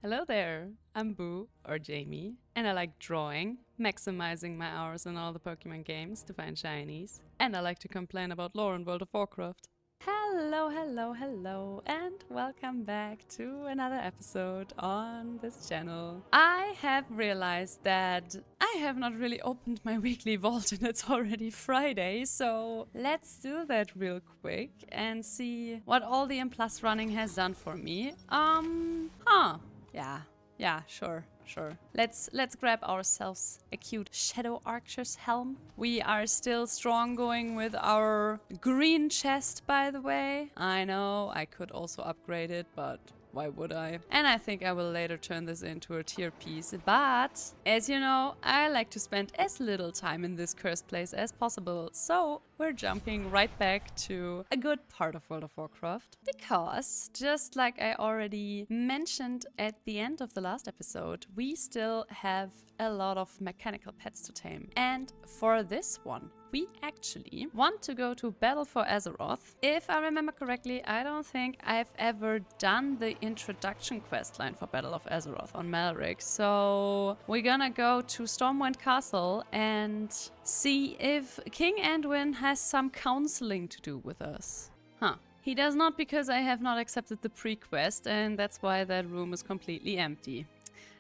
Hello there, I'm Boo, or Jamie, and I like drawing, maximizing my hours in all the Pokemon games to find shinies, and I like to complain about lore in World of Warcraft. Hello, and welcome back to another episode on this channel. I have realized that I have not really opened my weekly vault and it's already Friday, so let's do that real quick and see what all the M+ running has done for me. Yeah, sure. Let's grab ourselves a cute Shadow Archer's helm. We are still strong going with our green chest, by the way. I know, I could also upgrade it, but why would I? And I think I will later turn this into a tier piece. But, as you know, I like to spend as little time in this cursed place as possible. So, we're jumping right back to a good part of World of Warcraft. Because, just like I already mentioned at the end of the last episode, we still have a lot of mechanical pets to tame. And for this one, we actually want to go to Battle for Azeroth. If I remember correctly, I don't think I've ever done the introduction questline for Battle of Azeroth on Malric. So we're gonna go to Stormwind Castle and see if King Anduin has some counseling to do with us. He does not, because I have not accepted the pre-quest, and that's why that room is completely empty.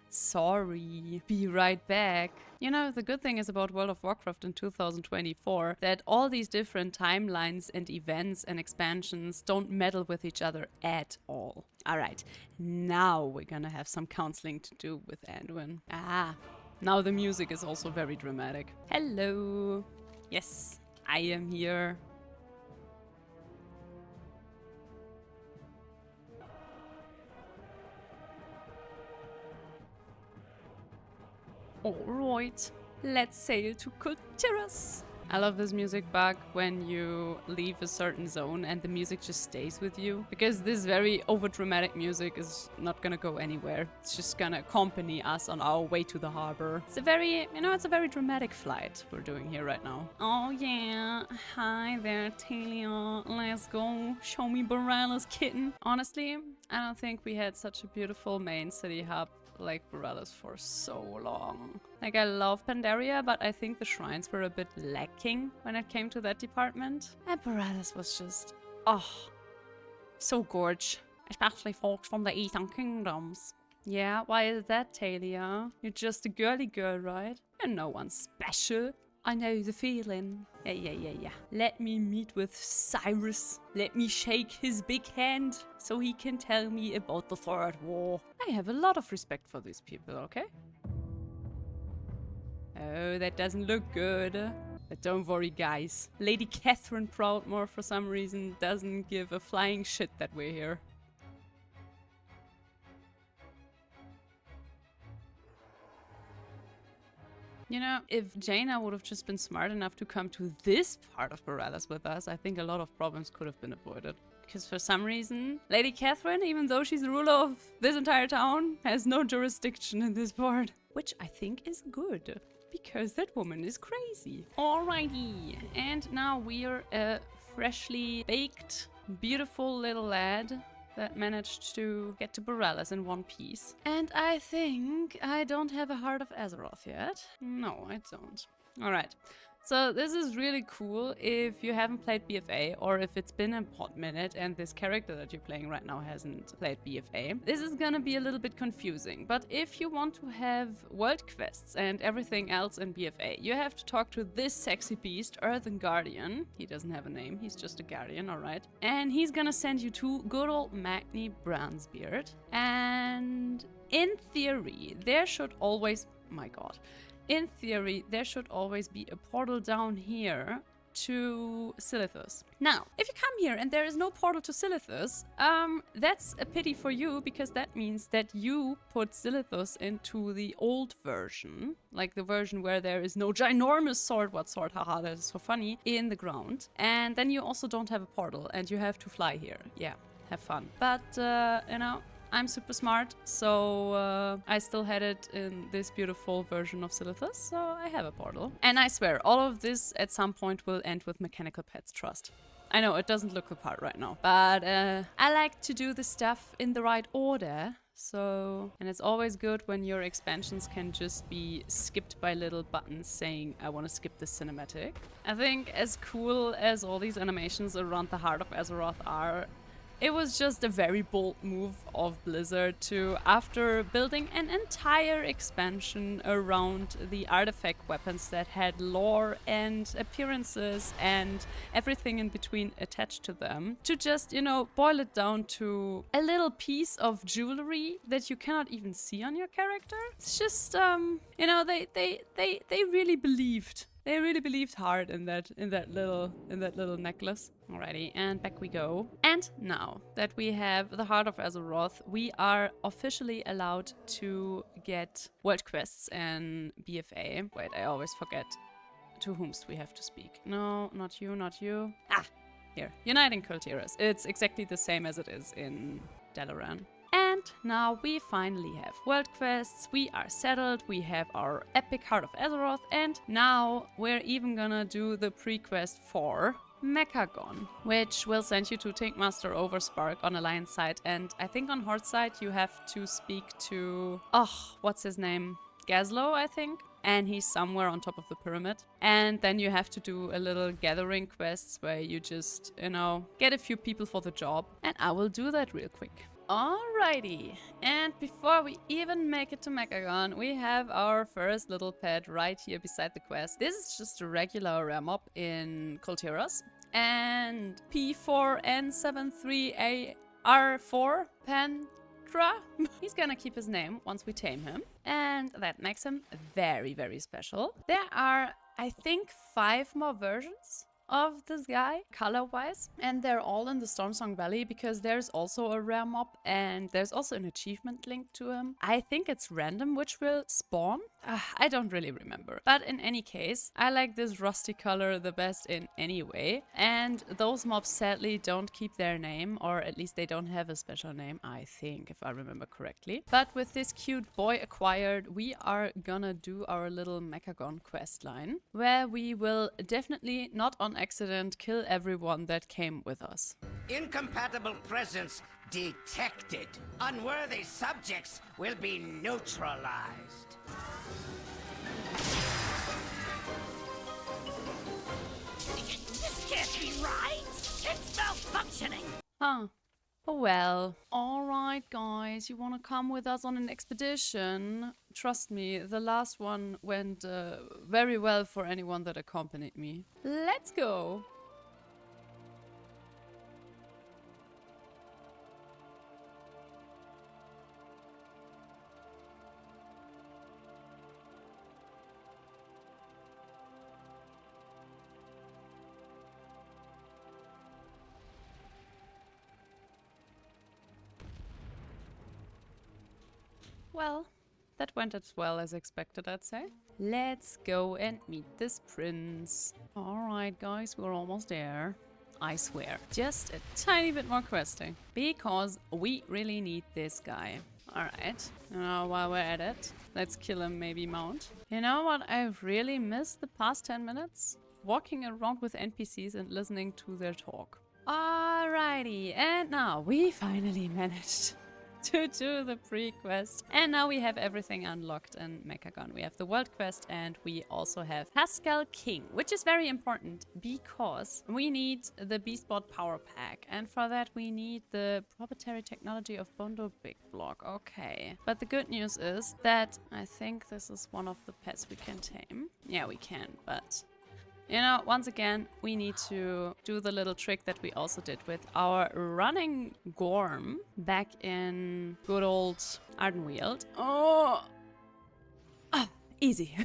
Sorry. Be right back. You know, the good thing is about World of Warcraft in 2024 that all these different timelines and events and expansions don't meddle with each other at all. Alright, now we're gonna have some counseling to do with Anduin. Now the music is also very dramatic. Hello. Yes, I am here. Alright, let's sail to Kultiras. I love this music bug when you leave a certain zone and the music just stays with you. Because this very over-dramatic music is not gonna go anywhere. It's just gonna accompany us on our way to the harbor. It's a very, it's a very dramatic flight we're doing here right now. Oh yeah, hi there Talia, let's go, show me Borala's kitten. Honestly, I don't think we had such a beautiful main city hub like Borala's for so long. Like, I love Pandaria, but I think the shrines were a bit lacking when it came to that department. And Borala's was just, so gorge. Especially folks from the Eastern Kingdoms. Yeah, why is that, Talia? You're just a girly girl, right? You're no one special. I know the feeling. Yeah. Let me meet with Cyrus. Let me shake his big hand so he can tell me about the Third War. I have a lot of respect for these people, okay? Oh, that doesn't look good. But don't worry, guys. Lady Catherine Proudmore, for some reason, doesn't give a flying shit that we're here. You know, if Jaina would have just been smart enough to come to this part of Borala's with us, I think a lot of problems could have been avoided. Because for some reason, Lady Catherine, even though she's the ruler of this entire town, has no jurisdiction in this part. Which I think is good, because that woman is crazy. Alrighty, and now we're a freshly baked, beautiful little lad that managed to get to Borala's in one piece. And I think I don't have a Heart of Azeroth yet. No, I don't. Alright. So this is really cool if you haven't played BFA, or if it's been a hot minute and this character that you're playing right now hasn't played BFA. This is gonna be a little bit confusing, but if you want to have world quests and everything else in BFA, you have to talk to this sexy beast, Earthen Guardian. He doesn't have a name, he's just a guardian, alright. And he's gonna send you to good old Magni Bronzebeard. And in theory, there should always... my god. In theory, there should always be a portal down here to Silithus. Now, if you come here and there is no portal to Silithus, that's a pity for you, because that means that you put Silithus into the old version, like the version where there is no ginormous sword, haha, that is so funny, in the ground. And then you also don't have a portal and you have to fly here. Yeah, have fun. But, you know, I'm super smart, so I still had it in this beautiful version of Silithus, so I have a portal. And I swear, all of this at some point will end with Mechanical Pets Trust. I know, it doesn't look the part right now, but I like to do the stuff in the right order, So, and it's always good when your expansions can just be skipped by little buttons saying, I want to skip this cinematic. I think as cool as all these animations around the heart of Azeroth are, it was just a very bold move of Blizzard to, after building an entire expansion around the artifact weapons that had lore and appearances and everything in between attached to them, to just, you know, boil it down to a little piece of jewelry that you cannot even see on your character. It's just, you know, they really believed. They really believed hard in that little necklace. Alrighty, and back we go. And now that we have the Heart of Azeroth, we are officially allowed to get world quests and BFA. Wait, I always forget to whomst we have to speak. No, not you, not you. Ah, here. Uniting Kultiras. It's exactly the same as it is in Dalaran. And now we finally have world quests, we are settled, we have our epic Heart of Azeroth, and now we're even gonna do the pre-quest for Mechagon, which will send you to Tankmaster Overspark on Alliance side, and I think on Horde side you have to speak to... oh, what's his name? Gazlo, I think? And he's somewhere on top of the pyramid. And then you have to do a little gathering quests where you just, you know, get a few people for the job, and I will do that real quick. Alrighty, and before we even make it to Mechagon, we have our first little pet right here beside the quest. This is just a regular rare mob in Kultiras, and P4N73AR4 Pandra. He's gonna keep his name once we tame him, and that makes him very, very special. There are, I think, 5 more versions of this guy, color-wise, and they're all in the Stormsong Valley because there's also a rare mob and there's also an achievement linked to him. I think it's random which will spawn. I don't really remember, but in any case, I like this rusty color the best in any way, and those mobs sadly don't keep their name, or at least they don't have a special name, I think, if I remember correctly. But with this cute boy acquired, we are gonna do our little Mechagon quest line, where we will definitely, not on accident, kill everyone that came with us. Incompatible presence detected. Unworthy subjects will be neutralized. This can't be right! It's malfunctioning! Huh. Well, alright guys, you wanna come with us on an expedition? Trust me, the last one went very well for anyone that accompanied me. Let's go! Well, that went as well as expected, I'd say. Let's go and meet this prince. Alright guys, we're almost there. I swear. Just a tiny bit more questing. Because we really need this guy. Alright, now while we're at it, let's kill him, maybe mount. You know what I've really missed the past 10 minutes? Walking around with NPCs and listening to their talk. Alrighty, and now we finally managed to do the pre-quest. And now we have everything unlocked in Mechagon. We have the world quest and we also have Haskell King, which is very important because we need the Beastbot power pack. And for that we need the proprietary technology of Bondo Big Block. Okay. But the good news is that I think this is one of the pets we can tame. Yeah, we can, but... you know, once again, we need to do the little trick that we also did with our running Gorm back in good old Ardenweald. Oh! Ah, easy.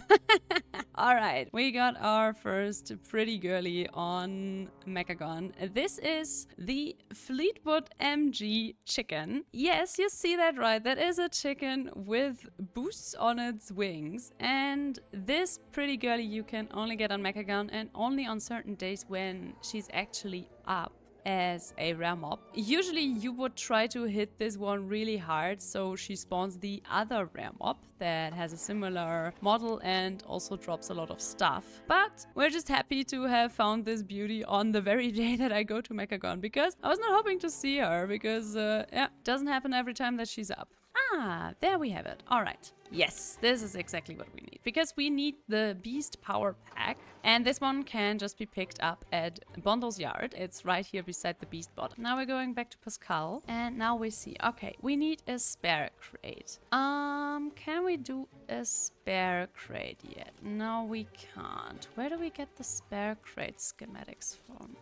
Alright, we got our first pretty girly on Mechagon. This is the Fleetwood MG chicken. Yes, you see that right. That is a chicken with boosts on its wings. And this pretty girly you can only get on Mechagon and only on certain days when she's actually up as a rare mob. Usually you would try to hit this one really hard so she spawns the other rare mob that has a similar model and also drops a lot of stuff. But we're just happy to have found this beauty on the very day that I go to Mechagon because I was not hoping to see her because yeah, it doesn't happen every time that she's up. Ah, there we have it. All right. Yes, this is exactly what we need. Because we need the Beast Power Pack. And this one can just be picked up at Bondo's Yard. It's right here beside the Beast Bot. Now we're going back to Pascal. And now we see, okay, we need a spare crate. Can we do a spare crate yet? No, we can't. Where do we get the spare crate schematics from?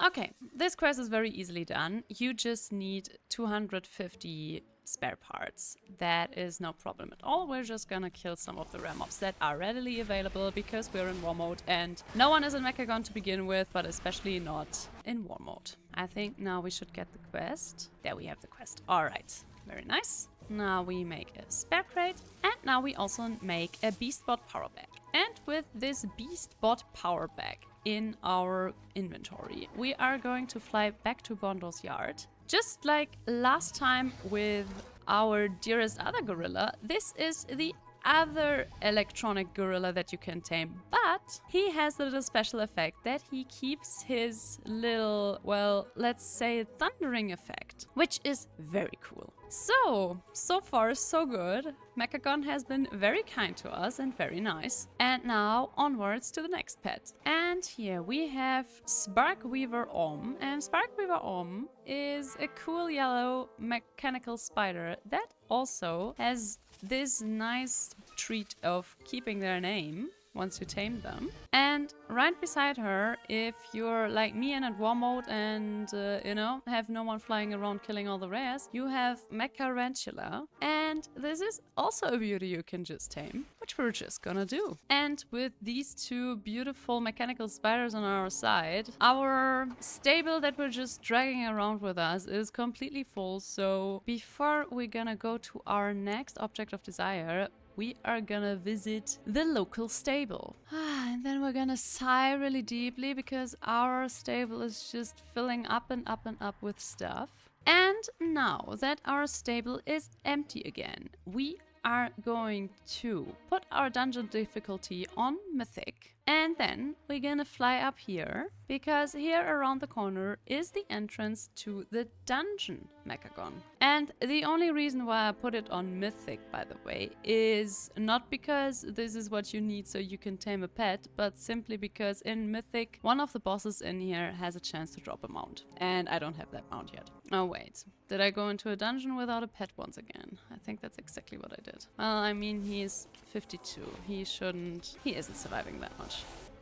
Okay, this quest is very easily done. You just need 250 spare parts. That is no problem at all. We're just gonna kill some of the rare mobs that are readily available because we're in war mode and no one is in Mechagon to begin with, but especially not in war mode. I think now we should get the quest. There we have the quest. All right, very nice. Now we make a spare crate and now we also make a Beastbot power bag. And with this Beastbot power bag in our inventory, we are going to fly back to Bondo's Yard. Just like last time with our dearest other gorilla, this is the other electronic gorilla that you can tame, but he has a little special effect that he keeps his little, well, let's say thundering effect, which is very cool. So far so good. Mechagon has been very kind to us and very nice. And now onwards to the next pet. And here we have Sparkweaver Om. And Sparkweaver Om is a cool yellow mechanical spider that also has this nice treat of keeping their name once you tame them. And right beside her, if you're like me and at war mode and, you know, have no one flying around killing all the rares, you have Mecharantula. And this is also a beauty you can just tame, which we're just gonna do. And with these two beautiful mechanical spiders on our side, our stable that we're just dragging around with us is completely full. So before we're gonna go to our next object of desire, we are gonna visit the local stable. And then we're gonna sigh really deeply because our stable is just filling up and up and up with stuff. And now that our stable is empty again, we are going to put our dungeon difficulty on Mythic. And then we're gonna fly up here, because here around the corner is the entrance to the dungeon Mechagon. And the only reason why I put it on Mythic, by the way, is not because this is what you need so you can tame a pet, but simply because in Mythic, one of the bosses in here has a chance to drop a mount. And I don't have that mount yet. Oh wait, did I go into a dungeon without a pet once again? I think that's exactly what I did. Well, I mean, he's 52. He isn't surviving that much.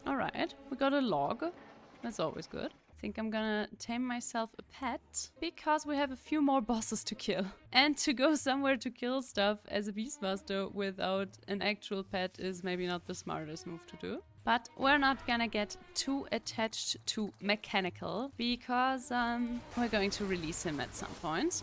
Alright, we got a log. That's always good. I think I'm gonna tame myself a pet because we have a few more bosses to kill. And to go somewhere to kill stuff as a Beastmaster without an actual pet is maybe not the smartest move to do. But we're not gonna get too attached to mechanical because we're going to release him at some point.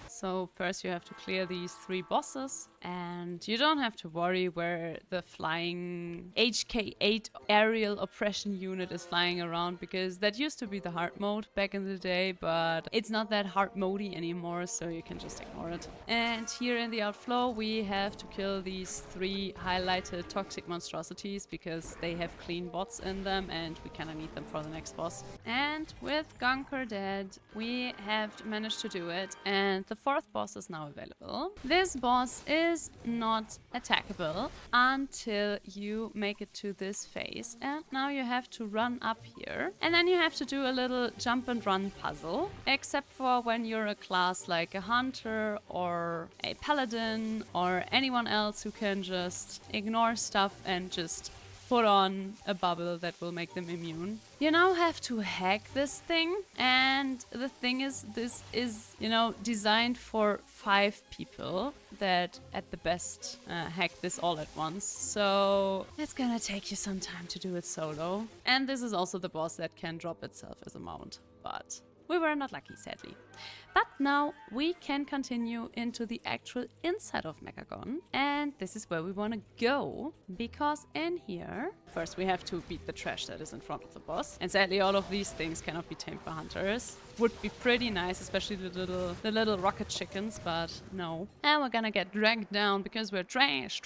So first you have to clear these 3 bosses, and you don't have to worry where the flying HK8 aerial oppression unit is flying around, because that used to be the hard mode back in the day, but it's not that hard modey anymore, so you can just ignore it. And here in the outflow we have to kill these 3 highlighted toxic monstrosities because they have clean bots in them and we kinda need them for the next boss. And with Gunker dead, we have managed to do it, and the 4th boss is now available. This boss is not attackable until you make it to this phase, and now you have to run up here and then you have to do a little jump and run puzzle, except for when you're a class like a hunter or a paladin or anyone else who can just ignore stuff and just put on a bubble that will make them immune. You now have to hack this thing, and the thing is, this is, you know, designed for 5 people that at the best hack this all at once. So it's gonna take you some time to do it solo. And this is also the boss that can drop itself as a mount, but we were not lucky, sadly. But now we can continue into the actual inside of Mechagon, and this is where we want to go, because in here, first we have to beat the trash that is in front of the boss, and sadly all of these things cannot be tamed by hunters. Would be pretty nice, especially the little rocket chickens, but no. And we're gonna get dragged down because we're trash.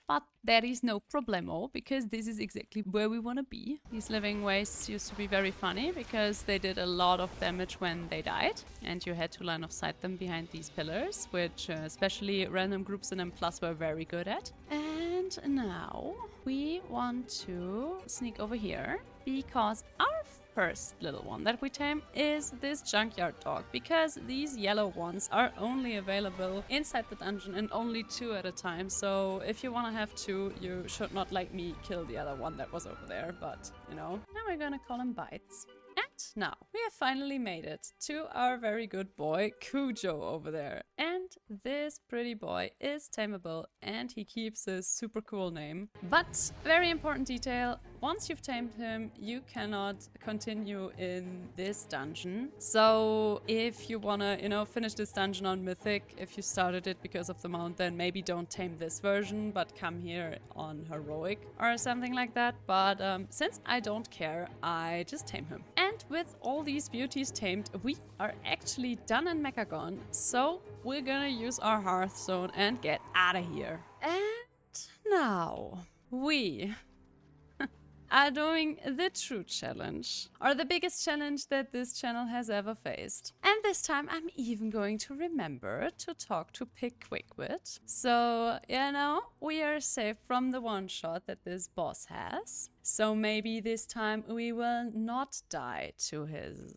But That is no problemo, because this is exactly where we want to be. These living wastes used to be very funny because they did a lot of damage when they died, and you had to line of sight them behind these pillars, which especially random groups in M+ were very good at. And now we want to sneak over here, because our first little one that we tame is this junkyard dog, because these yellow ones are only available inside the dungeon and only 2 at a time. So if you want to have 2, you should not, like me, kill the other one that was over there, but you know. Now we're gonna call him Bites. And now we have finally made it to our very good boy Cujo over there. And this pretty boy is tameable, and he keeps a super cool name. But very important detail, once you've tamed him, you cannot continue in this dungeon. So if you wanna, you know, finish this dungeon on Mythic, if you started it because of the mount, then maybe don't tame this version, but come here on Heroic or something like that. But since I don't care, I just tame him. And with all these beauties tamed, we are actually done in Mechagon. So we're gonna use our Hearthstone and get out of here. And now we are doing the true challenge, or the biggest challenge that this channel has ever faced. And this time I'm even going to remember to talk to Pickwick with. So, you know, we are safe from the one shot that this boss has. So maybe this time we will not die to his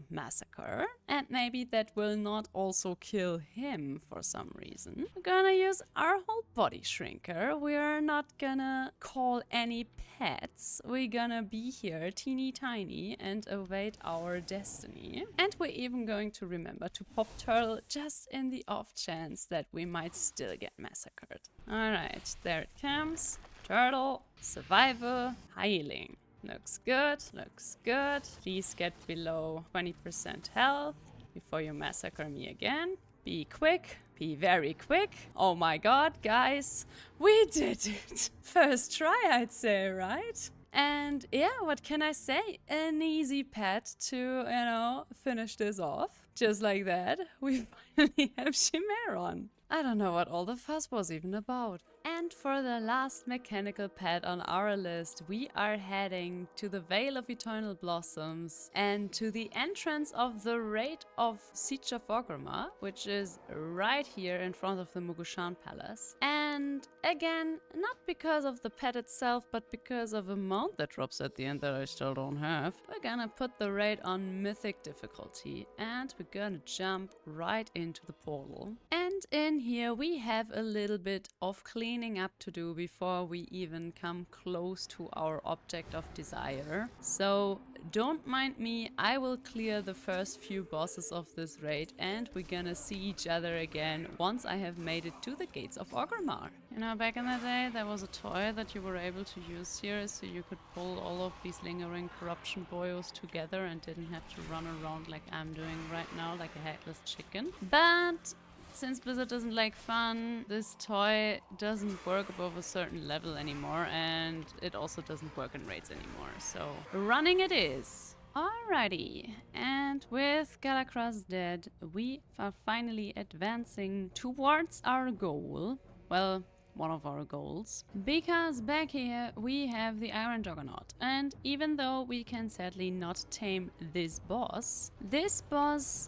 massacre. And maybe that will not also kill him for some reason. We're gonna use our whole body shrinker. We're not gonna call any pets. We're gonna be here teeny tiny and await our destiny. And we're even going to remember to pop Turtle just in the off chance that we might still get massacred. Alright, there it comes. Turtle, survival, healing. Looks good, looks good. Please get below 20% health before you massacre me again. Be quick, be very quick. Oh my god, guys, we did it! First try, I'd say, right? And yeah, what can I say? An easy pet to, you know, finish this off. Just like that, we finally have Chimeron. I don't know what all the fuss was even about. And for the last mechanical pet on our list, we are heading to the Vale of Eternal Blossoms and to the entrance of the raid of Siege of Orgrimmar, which is right here in front of the Mugushan Palace. And again, not because of the pet itself, but because of a mount that drops at the end that I still don't have. We're gonna put the raid on Mythic difficulty, and we're gonna jump right into the portal. And in here we have a little bit of cleaning up to do before we even come close to our object of desire. So don't mind me, I will clear the first few bosses of this raid, and we're gonna see each other again once I have made it to the gates of Orgrimmar. You know, back in the day there was a toy that you were able to use here, so you could pull all of these lingering corruption boyos together and didn't have to run around like I'm doing right now, like a headless chicken. But since Blizzard doesn't like fun, this toy doesn't work above a certain level anymore, and it also doesn't work in raids anymore, so running it is. Alrighty, and with Galakras dead, we are finally advancing towards our goal. Well, one of our goals. Because back here we have the Iron Juggernaut, and even though we can sadly not tame this boss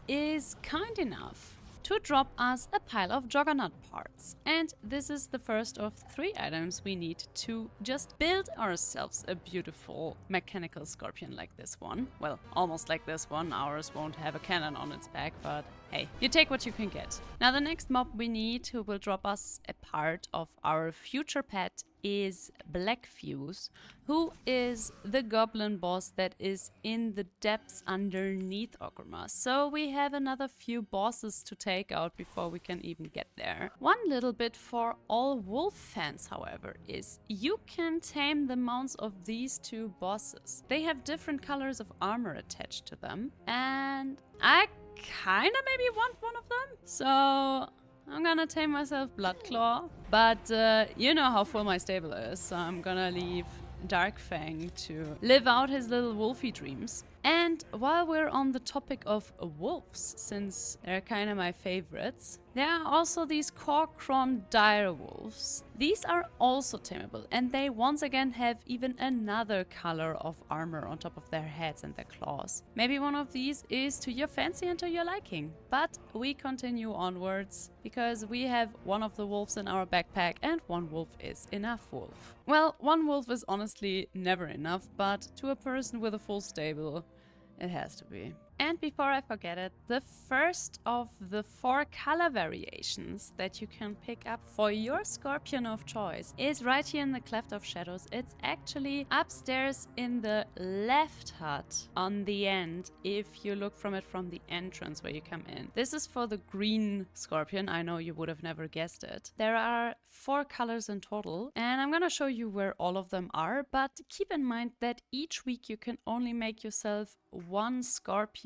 is kind enough to drop us a pile of Juggernaut parts. And this is the first of 3 items we need to just build ourselves a beautiful mechanical scorpion like this one. Well, almost like this one. Ours won't have a cannon on its back, but hey, you take what you can get. Now the next mob we need who will drop us a part of our future pet is Blackfuse, who is the goblin boss that is in the depths underneath Orgrimmar. So we have another few bosses to take out before we can even get there. One little bit for all wolf fans, however, is you can tame the mounts of these 2 bosses. They have different colors of armor attached to them, and I kinda maybe want one of them. So I'm gonna tame myself Bloodclaw, but you know how full my stable is, so I'm gonna leave Darkfang to live out his little wolfy dreams. And while we're on the topic of wolves, since they're kind of my favorites, there are also these Corcron dire wolves. These are also tameable, and they once again have even another color of armor on top of their heads and their claws. Maybe one of these is to your fancy and to your liking. But we continue onwards, because we have one of the wolves in our backpack, and one wolf is enough wolf. Well, one wolf is honestly never enough, but to a person with a full stable, it has to be. And before I forget it, the first of the 4 color variations that you can pick up for your scorpion of choice is right here in the Cleft of Shadows. It's actually upstairs in the left hut on the end, if you look from it from the entrance where you come in. This is for the green scorpion. I know you would have never guessed it. There are 4 colors in total, and I'm gonna show you where all of them are, but keep in mind that each week you can only make yourself 1 scorpion,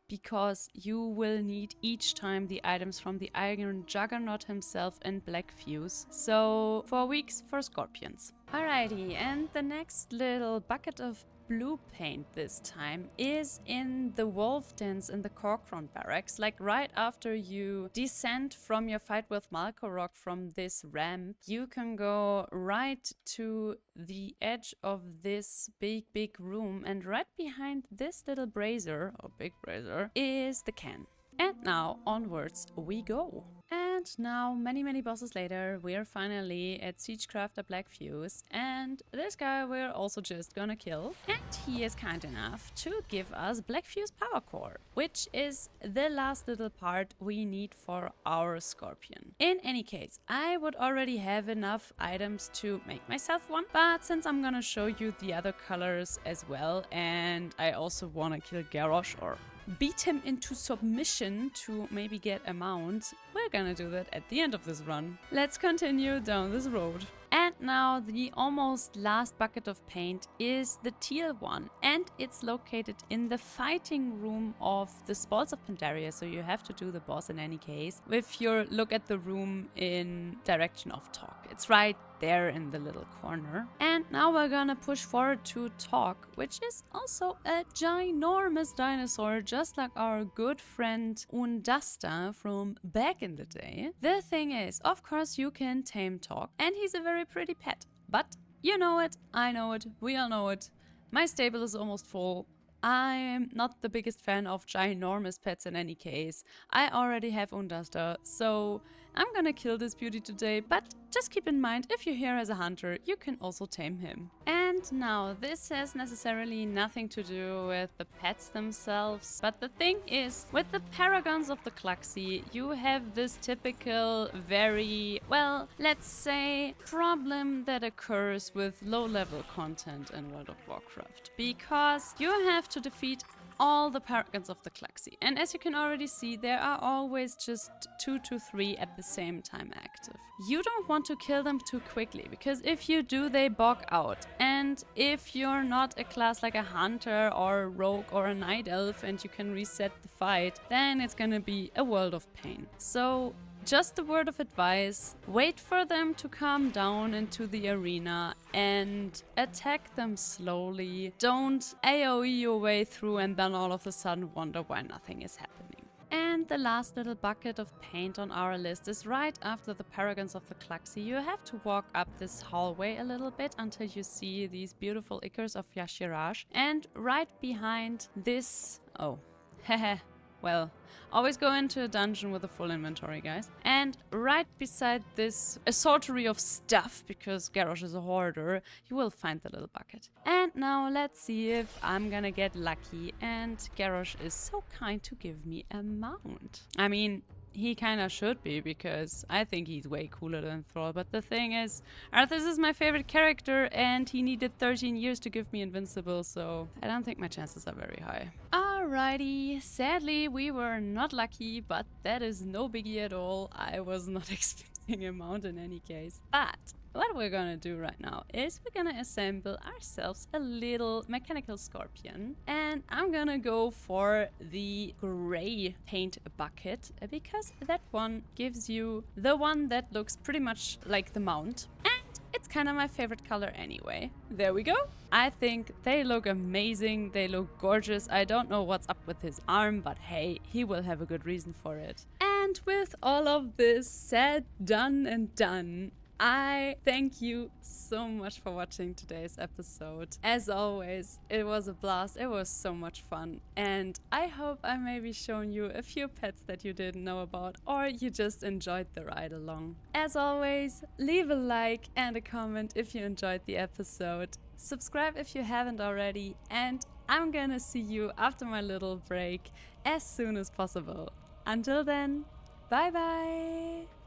because you will need each time the items from the Iron Juggernaut himself in Black Fuse. So 4 weeks for scorpions. Alrighty, and the next little bucket of blue paint this time is in the wolf dens in the Corcron barracks. Like right after you descend from your fight with Malkorok from this ramp, you can go right to the edge of this big room, and right behind this little brazier, or big brazier, is the can. And now onwards we go. And now, many bosses later, we're finally at Siegecrafter Black Fuse, and this guy we're also just gonna kill. And he is kind enough to give us Black Fuse Power Core, which is the last little part we need for our scorpion. In any case, I would already have enough items to make myself one, but since I'm gonna show you the other colors as well, and I also wanna kill Garrosh, or beat him into submission to maybe get a mount, we're gonna do that at the end of this run. Let's continue down this road. And now the almost last bucket of paint is the teal one, and it's located in the fighting room of the Spalls of Pandaria, so you have to do the boss in any case with your look at the room in direction of Talk. It's right there in the little corner. And now we're gonna push forward to Talk, which is also a ginormous dinosaur, just like our good friend Undasta from back in the day. The thing is, of course you can tame Talk, and he's a very pretty pet. But you know it, I know it, we all know it. My stable is almost full. I'm not the biggest fan of ginormous pets in any case. I already have Undasta, so I'm gonna kill this beauty today, but just keep in mind, if you're here as a hunter, you can also tame him. And now, this has necessarily nothing to do with the pets themselves, but the thing is, with the Paragons of the Cluxy, you have this typical, very, well, let's say, problem that occurs with low-level content in World of Warcraft, because you have to defeat all the Paragons of the Cluxy. And as you can already see, there are always just 2 to 3 at the same time active. You don't want to kill them too quickly, because if you do, they bog out. And if you're not a class like a hunter or a rogue or a night elf and you can reset the fight, then it's gonna be a world of pain. So just a word of advice, wait for them to come down into the arena and attack them slowly. Don't AoE your way through and then all of a sudden wonder why nothing is happening. And the last little bucket of paint on our list is right after the Paragons of the Cluxy. You have to walk up this hallway a little bit until you see these beautiful Ichors of Yashiraj. And right behind this... oh, hehe. Well, always go into a dungeon with a full inventory, guys. And right beside this assortment of stuff, because Garrosh is a hoarder, you will find the little bucket. And now let's see if I'm gonna get lucky and Garrosh is so kind to give me a mount. I mean, he kinda should be, because I think he's way cooler than Thrall. But the thing is, Arthas is my favorite character and he needed 13 years to give me Invincible, so I don't think my chances are very high. Alrighty, sadly we were not lucky, but that is no biggie at all. I was not expecting a mount in any case. But what we're gonna do right now is we're gonna assemble ourselves a little mechanical scorpion, and I'm gonna go for the gray paint bucket because that one gives you the one that looks pretty much like the mount, and it's kind of my favorite color anyway. There we go. I think they look amazing. They look gorgeous. I don't know what's up with his arm, but hey, he will have a good reason for it. And with all of this said, done and done, I thank you so much for watching today's episode. As always, it was a blast. It was so much fun. And I hope I maybe shown you a few pets that you didn't know about, or you just enjoyed the ride along. As always, leave a like and a comment if you enjoyed the episode. Subscribe if you haven't already. And I'm gonna see you after my little break as soon as possible. Until then, bye bye!